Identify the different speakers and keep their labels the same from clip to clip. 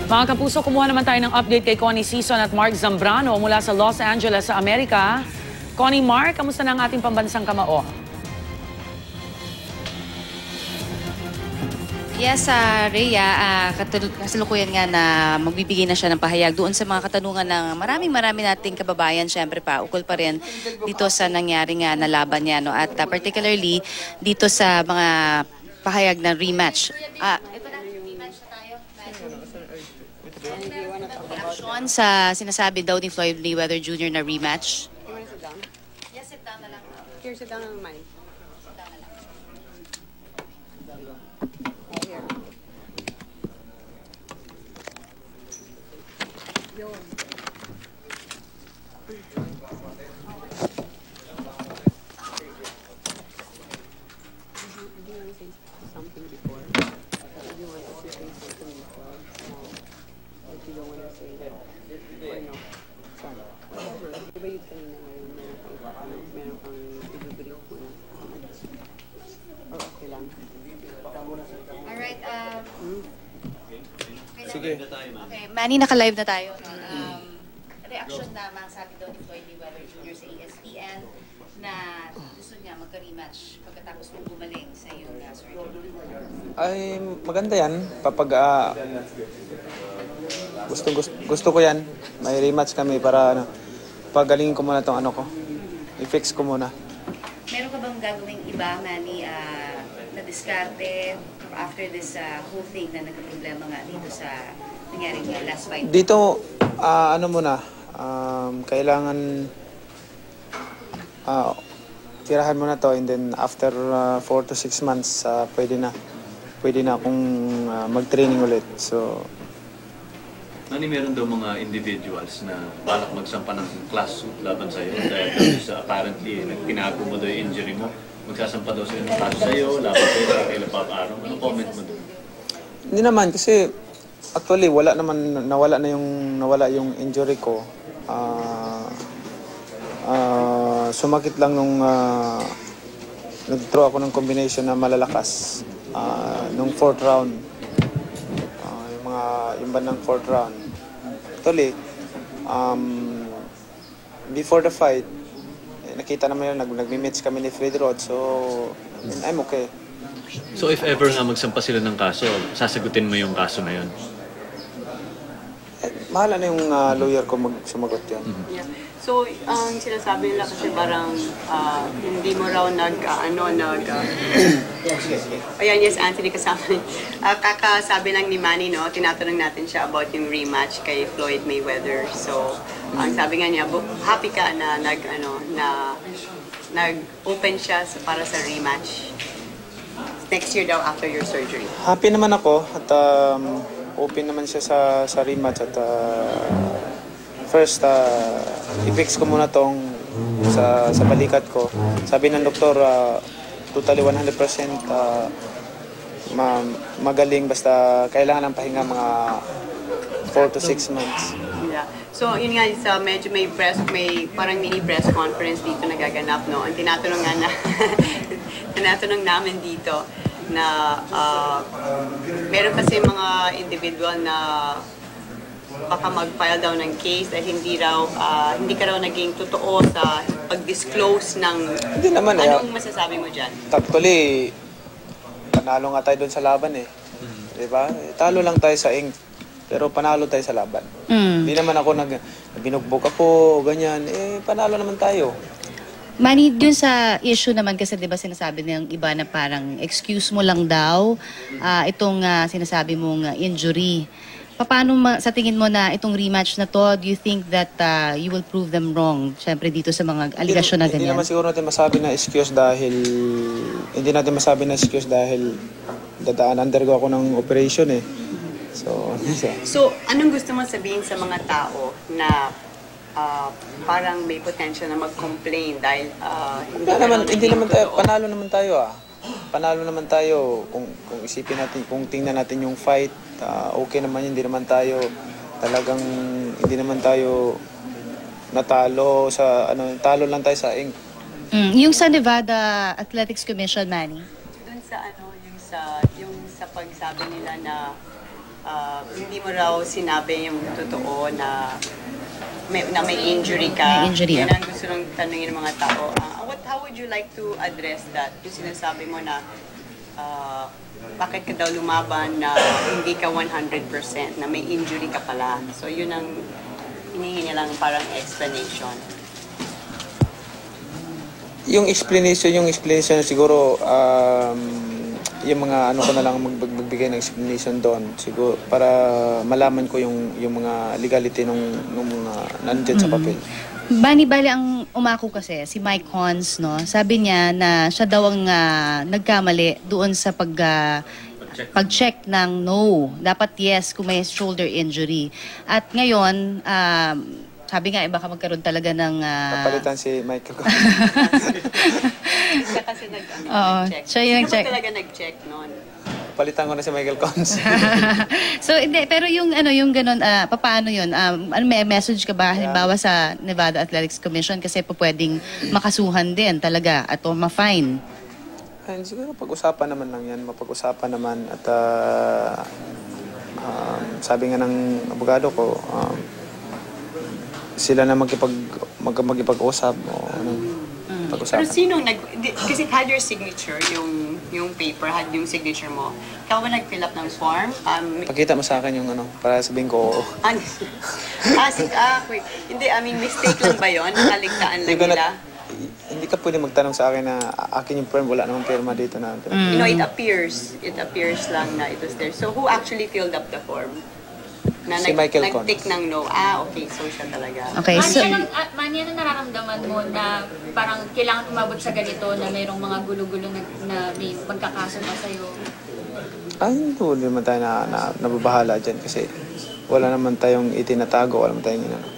Speaker 1: Mga kapuso, kumuha naman tayo ng update kay Connie Sison at Mark Zambrano mula sa Los Angeles sa Amerika. Connie, Mark, kamusta na ang ating pambansang kamao?
Speaker 2: Yes, Rhea, kasalukuyan nga na magbibigay na siya ng pahayag doon sa mga katanungan ng marami nating kababayan. Siyempre pa, ukol pa rin dito sa nangyari nga na laban niya. No? At particularly dito sa mga pahayag ng rematch. Ito na, rematch na tayo. Reaction sa sinasabi daw ni Floyd Mayweather Jr. na rematch. Yes, sit down na lang.
Speaker 3: Here, sit down on mine. Something before. You want to say something before. But you don't want to say that. Or no. Sorry. Whatever. Diba yung kanina ngayon, meron kang i-brief mo na. Or okay lang.
Speaker 2: Alright,
Speaker 4: Sige.
Speaker 2: okay, Manny, naka-live na tayo. Reaction na mga sabi daw ni Floyd Mayweather Jr. sa ESPN na gusto niya magka-rematch pagkatapos mong gumaling sa iyong surgery.
Speaker 4: Ay, maganda yan. Gusto ko yan. May rematch kami para pagalingin ko muna tong ko. I-fix ko muna.
Speaker 2: Meron ka bang gagawing iba, Manny, na diskarte after this whole thing na nagka-problema nga dito sa nangyaring last fight?
Speaker 4: Dito, muna, kailangan tirahan mo na to, and then after 4 to 6 months, pwede na akong mag-training ulit. So,
Speaker 5: Nani, meron daw mga individuals na balak magsampa ng class laban sa'yo dahil sa apparently pinago mo daw yung injury mo. Magsasampa daw sa'yo ng kaso sa'yo, laban sa'yo sa kay Lapap-Araw. Ano comment mo doon?
Speaker 4: hindi naman kasi actually nawala yung injury ko. Sumakit lang nung nag-throw ako ng combination na malalakas nung 4th round. Yung bandang 4th round. Actually, before the fight, nakita naman yun, nagmi-match kami ni Fred Rod, so I'm okay.
Speaker 5: So if ever nga magsampa sila ng kaso, sasagutin mo yung kaso na yun?
Speaker 4: Mahala na yung lawyer ko sumagot yun.
Speaker 3: Yeah. So, ang sinasabi nila kasi parang hindi mo raw ayan, yes, Anthony, kasama kakasabi lang ni Manny, no, tinatanong natin siya about yung rematch kay Floyd Mayweather. So, ang sabi nga niya, happy ka na nag-open siya para sa rematch next year daw after your surgery.
Speaker 4: Happy naman ako at open naman siya sa rematch at first, i-fix ko muna tong sa balikat ko. Sabi ng doktor, totally 100% magaling, basta kailangan ng pahinga mga 4 to 6 months.
Speaker 3: Yeah. So, yun nga, medyo may parang mini press conference dito nagaganap, no? Ang tinatanong nga tinatanong namin dito na meron kasi mga individual na baka mag-file daw ng case dahil hindi ka raw naging totoo sa pag-disclose ng
Speaker 4: Hindi naman,
Speaker 3: anong masasabi mo dyan?
Speaker 4: Actually, panalo nga tayo doon sa laban eh. Diba? Talo lang tayo sa ink, pero panalo tayo sa laban. Hindi naman ako binugbog ako, ganyan. Panalo naman tayo.
Speaker 2: Manny, dun sa issue naman kasi 'di ba sinasabi ng iba na parang excuse mo lang daw itong sinasabi mong injury. Paano sa tingin mo na itong rematch na to, do you think that you will prove them wrong? Siyempre dito sa mga aligasyon na ganyan.
Speaker 4: Hindi naman siguro natin masabi na excuse dahil undergo ako ng operation eh.
Speaker 3: So, anong gusto mo sabihin sa mga tao na parang may potential na mag-complain dahil
Speaker 4: hindi naman tayo, panalo naman tayo kung isipin natin, kung tingnan natin yung fight, okay naman yun, hindi naman tayo natalo sa talo lang tayo sa ink.
Speaker 2: Yung sa Nevada Athletics Commission, Manny.
Speaker 3: Doon sa yung sa pagsabi nila na hindi mo raw sinabi yung totoo na may injury ka.
Speaker 2: May injury,
Speaker 3: Yan ang gusto nang tanungin ng mga tao. How would you like to address that? Yung sinasabi mo na bakit ka daw lumaban na hindi ka 100%, na may injury ka pala. So yun ang hinihingi lang parang explanation.
Speaker 4: Yung explanation siguro yung mga ano ko na lang magbigay ng explanation doon siguro para malaman ko yung mga legality nung mga nandiyan sa papel.
Speaker 2: Bali ang umako kasi, si Mike Cons, no? Sabi niya na siya daw ang nagkamali doon sa pag-check ng no. Dapat yes kung may shoulder injury. At ngayon, sabi nga, baka magkaroon talaga ng...
Speaker 4: Napalitan si Michael.
Speaker 3: Siya kasi nag-check.
Speaker 2: siya yung
Speaker 3: Sino ba
Speaker 2: nag-check.
Speaker 3: talaga nag-check noon?
Speaker 4: Palitan ko na si Michael Cons.
Speaker 2: So, hindi, pero yung ganun, paano yun? May message ka ba, halimbawa sa Nevada Athletics Commission, kasi po pwedeng makasuhan din talaga at ma-fine?
Speaker 4: And siguro pag-usapan naman lang yan, mapag-usapan naman at sabi nga ng abogado ko, sila na magkipag-usap o
Speaker 3: Pero
Speaker 4: pag-usapan.
Speaker 3: sino kasi had your signature, yung paper, had yung signature mo. Ikaw ba nag-fill up ng form?
Speaker 4: Pakita mo sa akin yung para sabihin ko oo.
Speaker 3: Wait. Hindi, mistake lang ba yun? Nakaligtaan lang nila?
Speaker 4: Hindi ka pwede magtanong sa akin na akin yung firm, wala namang pirma dito na.
Speaker 3: You know, it appears lang na it was there. So, who actually filled up the form? Na
Speaker 4: Si Michael Cons.
Speaker 3: nag-tick ng no. Okay, so siya talaga.
Speaker 2: Okay, so...
Speaker 6: Mani, ano nararamdaman mo na parang kailangan umabot sa ganito na mayroong mga gulo-gulo na may magkakaso pa sa'yo?
Speaker 4: Hindi naman tayo nababahala dyan kasi wala naman tayong itinatago, wala naman tayong inano.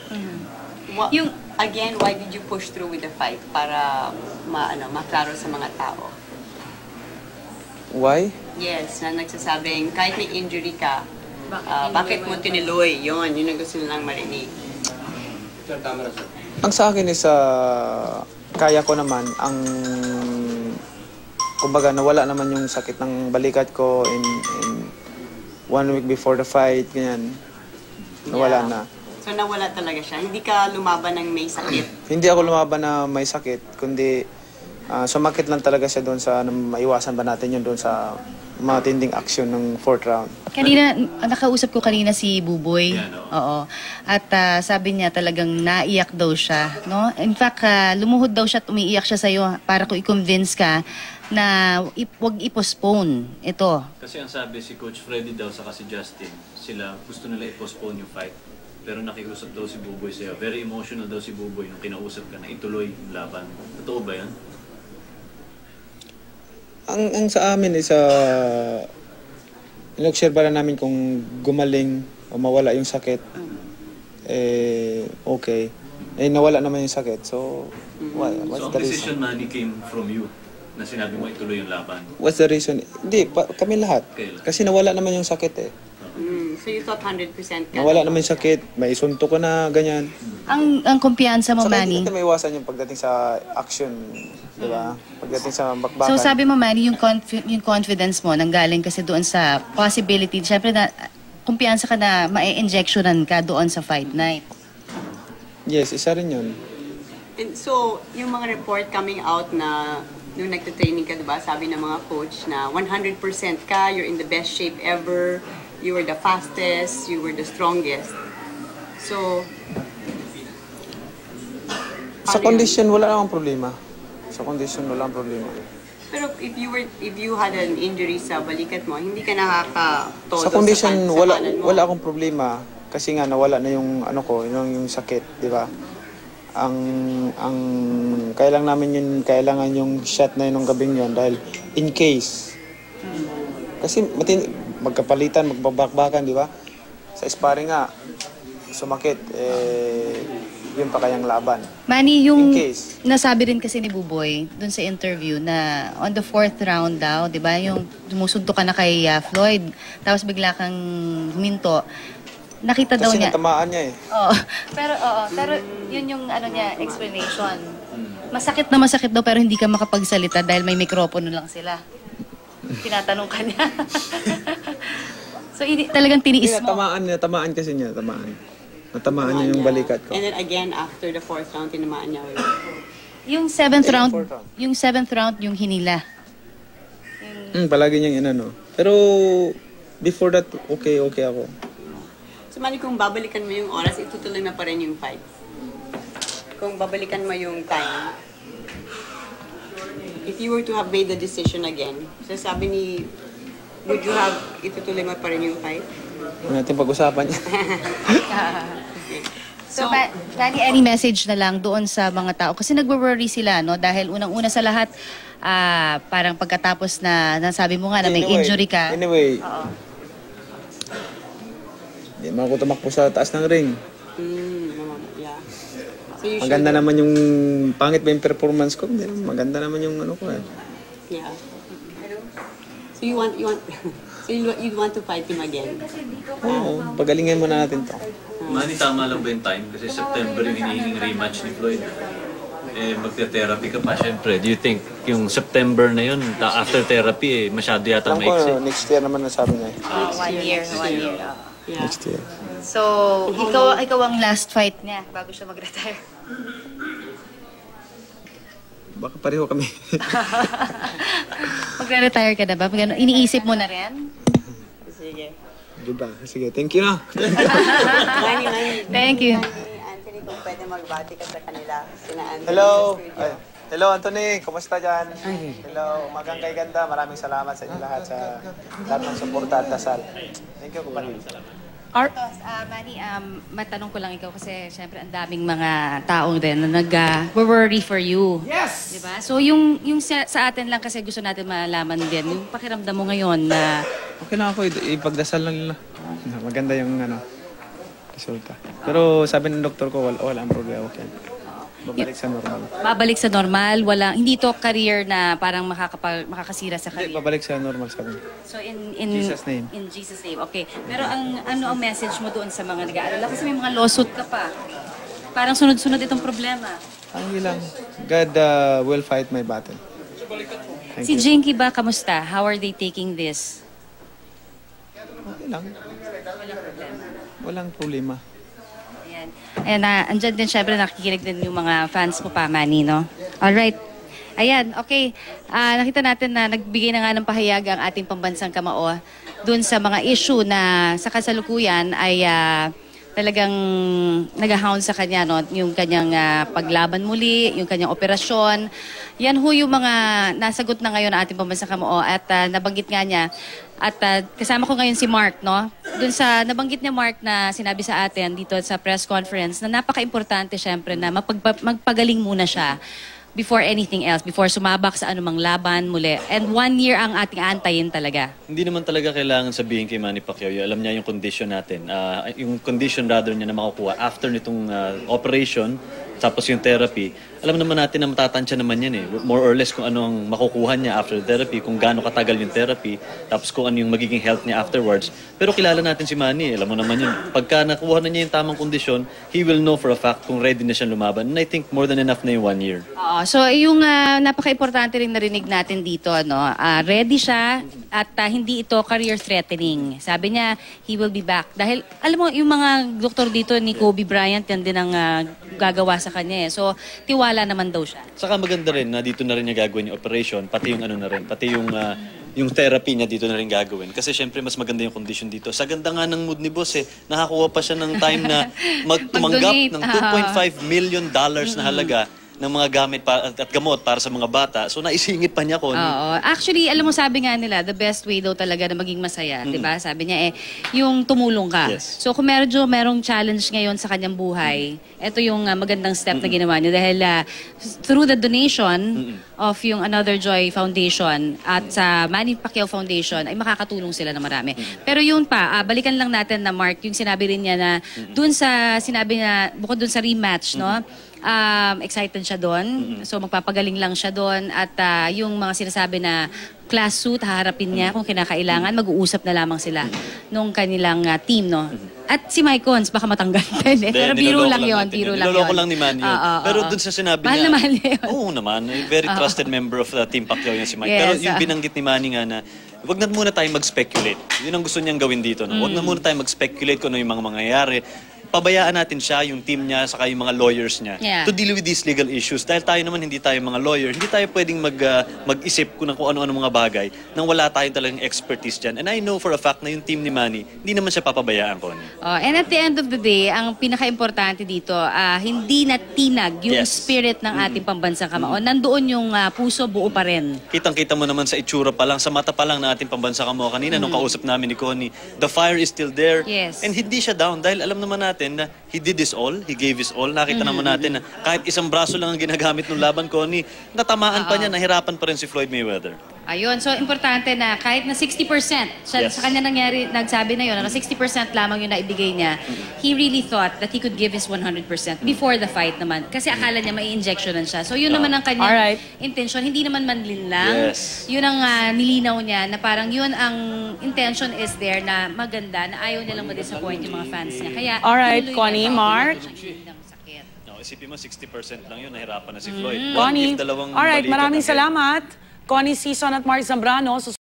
Speaker 3: Again, why did you push through with the fight? Para maklaro sa mga tao.
Speaker 4: Why?
Speaker 3: Yes, na nagsasabing kahit may injury ka,
Speaker 6: Bakit
Speaker 3: bakit mo tinuloy? Yun ang gusto nilang marinig.
Speaker 4: Ang sa akin is kaya ko naman kumbaga nawala naman yung sakit ng balikat ko in 1 week before the fight, ganyan. Nawala na.
Speaker 3: So nawala talaga siya. Hindi ka lumaban ng may sakit.
Speaker 4: Hindi ako lumaban na may sakit, kundi sumakit lang talaga siya doon sa maiwasan ba natin yun doon sa matinding action ng 4th round.
Speaker 2: Kanina, nakausap ko kanina si Buboy.
Speaker 5: Yeah, no?
Speaker 2: Oo. At sabi niya talagang naiyak daw siya. No? In fact, lumuhod daw siya at umiiyak siya sa'yo para ko i-convince ka na huwag i-postpone ito.
Speaker 5: Kasi ang sabi si Coach Freddy daw saka si Justin, sila gusto nila i-postpone yung fight. Pero nakiusap daw si Buboy sa'yo. Very emotional daw si Buboy nung kinausap ka na ituloy yung laban. Totoo ba yan?
Speaker 4: Ang sa amin is in-observe lang namin kung gumaling o mawala yung sakit. Okay. Nawala naman yung sakit. So, what's
Speaker 5: So ang
Speaker 4: the
Speaker 5: decision
Speaker 4: reason?
Speaker 5: Manny came from you na sinabi mo ituloy yung laban.
Speaker 4: What's the reason? Hindi, kami lahat.
Speaker 5: Kayo.
Speaker 4: Kasi nawala naman yung sakit eh.
Speaker 3: So you thought 100% ka?
Speaker 4: Nawala naman yung sakit, may sunto ko na, ganyan.
Speaker 2: Ang kumpiyansa mo,
Speaker 4: Saka hindi
Speaker 2: Manny.
Speaker 4: natin maiwasan yung pagdating sa action, di ba? Pagdating sa bakbakan.
Speaker 2: So sabi mo, Manny, yung confidence mo nanggaling kasi doon sa possibility. Siyempre, kumpiyansa ka na ma-injectionan ka doon sa fight night.
Speaker 4: Yes, isa rin yun.
Speaker 3: And so, yung mga report coming out na nung nagtitraining ka, diba, sabi ng mga coach na 100% ka, you're in the best shape ever, you were the fastest, you were the strongest. So,
Speaker 4: Sa condition, wala namang problema. Sa condition, wala namang problema.
Speaker 3: pero if you had an injury sa balikat mo, hindi ka nakakatodo
Speaker 4: Sa condition,
Speaker 3: sa kanan mo.
Speaker 4: wala akong problema. Kasi nga, nawala na yung yung sakit, di ba? Ang kailangan yung shot na yun ng gabing yun dahil in case. Kasi magkapalitan, magbabakbakan, di ba? Sa sparring nga, sumakit, yun pa kayang laban.
Speaker 2: Manny, yung
Speaker 4: In case.
Speaker 2: nasabi rin kasi ni Buboy doon sa interview na on the 4th round daw, di ba, yung sumusunto ka na kay Floyd, tapos bigla kang huminto. Nakita daw
Speaker 4: Kasi
Speaker 2: niya.
Speaker 4: natamaan niya eh.
Speaker 2: Oo. Pero yun yung niya, explanation. Masakit daw pero hindi ka makapagsalita dahil may mikropono lang sila. Tinatanong ka niya. So, talagang tiniis mo.
Speaker 4: Natamaan kasi niya, natamaan niya yung balikat ko.
Speaker 3: And then again, after the 4th round, tinamaan niya ulit.
Speaker 2: Yung 7th round,
Speaker 4: fourth round.
Speaker 2: yung 7th round, yung hinila.
Speaker 4: Palagi niyang inano. Pero, before that, okay ako.
Speaker 3: So, Manny, kung babalikan mo yung oras, itutuloy na pa rin yung fight. Kung babalikan mo yung time, if you were to have made the decision again, so sabi ni, would you have itutuloy mo pa rin yung fight?
Speaker 4: Huwag natin pag-usapan yan.
Speaker 3: Okay.
Speaker 2: So, Manny, any message na lang doon sa mga tao? Kasi nagwo-worry sila, no? Dahil unang-una sa lahat, parang pagkatapos na nasabi mo nga na may injury ka.
Speaker 4: Anyway, hindi man ako tumakbo sa taas ng ring.
Speaker 3: Yeah. So you
Speaker 4: Maganda naman yung, pangit ba yung performance ko? Hindi naman, maganda naman yung ano ko eh.
Speaker 3: Yeah. So you want, so you'd want to fight him again?
Speaker 4: Oo, pagalingan muna natin to.
Speaker 5: Manny, tama lang ba yung time? Kasi September yung hinihinging rematch ni Floyd. Magte-therapy ka pa, syempre. Do you think yung September na yun, after therapy, masyado yata
Speaker 4: Alam ko,
Speaker 5: maiksi?
Speaker 4: next year naman nasabi niya.
Speaker 2: 1 year.
Speaker 3: Yeah.
Speaker 4: Next year.
Speaker 2: So, ikaw ang last fight niya bago siya mag-retire.
Speaker 4: Baka pareho kami.
Speaker 2: Magre-retire ka na ba? Iniisip mo na rin?
Speaker 3: Sige.
Speaker 4: Diba? Sige, thank you na.
Speaker 3: Manny.
Speaker 2: Thank you.
Speaker 3: Anthony, kung pwede magbati ka sa kanila. Sina Anthony
Speaker 4: Hello.
Speaker 3: sa studio.
Speaker 4: Ay, hello, Anthony. Kumusta dyan? Hello. Umagang kay ganda. Maraming salamat sa inyo lahat sa lahat ng suporta at dasal. Thank you, kapatid.
Speaker 2: Manny, matanong ko lang ikaw kasi syempre ang daming mga taong din na nag-worry for you. Yes! Diba? So yung sa atin lang kasi gusto natin malaman din, yung pakiramdam mo ngayon na
Speaker 4: Okay lang ako. Ipagdasal lang nila. Maganda yung resulta. Pero sabi ng doktor ko, wala ang problema. Okay. Babalik sa normal.
Speaker 2: babalik sa normal, hindi to career na parang makakasira sa
Speaker 4: Hindi,
Speaker 2: career.
Speaker 4: babalik sa normal sabi.
Speaker 2: So in
Speaker 4: Jesus' name.
Speaker 2: In Jesus name. Okay. Pero ano ang message mo doon sa mga nag-aalala kasi may mga lawsuit ka pa. Parang sunod-sunod itong problema.
Speaker 4: Hindi lang. God will fight my battle. Thank
Speaker 2: Si
Speaker 4: you.
Speaker 2: Jinky ba kamusta? How are they taking this?
Speaker 4: Okay lang. Walang problema.
Speaker 2: Ayan. Ayan, andyan din syempre nakikinig din yung mga fans mo pa, Manny, no? Alright. Ayan, okay. Nakita natin na nagbigay na nga ng pahayag ang ating pambansang kamao dun sa mga issue na sa kasalukuyan ay talagang nag-hound sa kanya, no? Yung kanyang paglaban muli, yung kanyang operasyon. Yan ho yung mga nasagot na ngayon ng ating pambansang kamao at nabanggit nga niya. At kasama ko ngayon si Mark, no? Doon sa nabanggit niya, Mark, na sinabi sa atin dito sa press conference na napaka-importante syempre na magpagaling muna siya before anything else, before sumabak sa anumang laban muli. And 1 year ang ating antayin talaga.
Speaker 5: Hindi naman talaga kailangan sabihin kay Manny Pacquiao. Alam niya yung condition natin. Yung condition rather niya na makukuha after nitong operation, tapos yung therapy. Alam naman natin na matatansya naman yan eh. More or less kung ano ang makukuha niya after therapy, kung gaano katagal yung therapy, tapos kung ano yung magiging health niya afterwards. Pero kilala natin si Manny, alam mo naman yun. Pagka nakuha na niya yung tamang kondisyon, he will know for a fact kung ready na siyang lumaban. And I think more than enough na yung 1 year.
Speaker 2: So yung napaka-importante rin narinig natin dito, no? Ready siya at hindi ito career threatening. Sabi niya, he will be back. Dahil alam mo, yung mga doktor dito ni Kobe Bryant, yan din ang gagawa sa kanya eh. So tiwala naman daw siya.
Speaker 5: Saka maganda rin na dito na rin niya gagawin yung operation, pati yung ano na rin, pati yung therapy niya dito na rin gagawin. Kasi syempre mas maganda yung condition dito. Sa ganda nga ng mood ni boss eh, nakakuha pa siya ng time na tumanggap ng $2.5 million na halaga ng mga gamit at gamot para sa mga bata. So naisingit pa niya, Connie.
Speaker 2: Oo. Actually, alam mo, sabi nga nila, the best way daw talaga na maging masaya, di ba? Sabi niya yung tumulong ka.
Speaker 5: Yes.
Speaker 2: So kung merong challenge ngayon sa kanyang buhay, ito yung magandang step na ginawa niya dahil through the donation of yung Another Joy Foundation at sa Manny Pacquiao Foundation ay makakatulong sila na marami. Pero yun pa, balikan lang natin na Mark, yung sinabi rin niya na dun sa sinabi na bukod dun sa rematch, no? Excited siya doon. So magpapagaling lang siya doon at yung mga sinasabi na class suit, haharapin niya kung kinakailangan, mag-uusap na lamang sila nung kanilang team, no? At si Mike Cons, baka matanggal din. Pero biro lang yun, biro lang yun.
Speaker 5: Niloloko lang ni Manny yun. Pero dun sa sinabi
Speaker 2: mahal
Speaker 5: niya...
Speaker 2: na mahal niya yun.
Speaker 5: Oo naman. Very trusted member of the Team Pacquiao yan si Mike.
Speaker 2: Yes,
Speaker 5: Pero yung binanggit ni Manny nga na wag na muna tayo mag-speculate. Yun ang gusto niyang gawin dito. No? Wag na muna tayo mag-speculate kung ano yung mga mangyayari. Pabayaan natin siya, yung team niya, saka yung mga lawyers niya to deal with these legal issues. Dahil tayo naman, hindi tayo mga lawyer, hindi tayo pwedeng mag-isip kung ano-ano mga bagay nang wala tayong talagang expertise dyan. And I know for a fact na yung team ni Manny, hindi naman siya papabayaan ko.
Speaker 2: And at the end of the day, ang pinaka-importante dito, hindi natinag yung spirit ng ating pambansang kamao. Nandoon yung puso, buo pa rin.
Speaker 5: Kitang-kita mo naman sa itsura pa lang, sa mata pa lang ng ating pambansang kamao. Kanina, nung kausap namin ni Connie, the fire is still there.
Speaker 2: Yes.
Speaker 5: And hindi siya down dahil alam naman natin na he did his all, he gave his all. Nakita naman natin na kahit isang braso lang ang ginagamit ng laban, Connie, natamaan pa niya, nahirapan pa rin si Floyd Mayweather.
Speaker 2: Ayun, so importante na kahit na 60%, sa kanya nangyari, nagsabi na yun, na 60% lamang yung naibigay niya, he really thought that he could give his 100% before the fight naman. Kasi akala niya may injectionan siya. So yun naman ang kanyang intention, hindi naman manlin lang. Yun ang nilinaw niya, na parang yun ang intention is there na maganda, na ayaw nilang ma-disappoint yung mga fans niya. Kaya,
Speaker 1: Alright, Connie, Mark.
Speaker 5: Isipin mo, 60% lang yun, nahirapan na si Floyd.
Speaker 1: Connie,
Speaker 5: Dalawang
Speaker 1: alright,
Speaker 5: balikat
Speaker 1: maraming
Speaker 5: agad.
Speaker 1: salamat. Connie Sison at Mark Zambrano.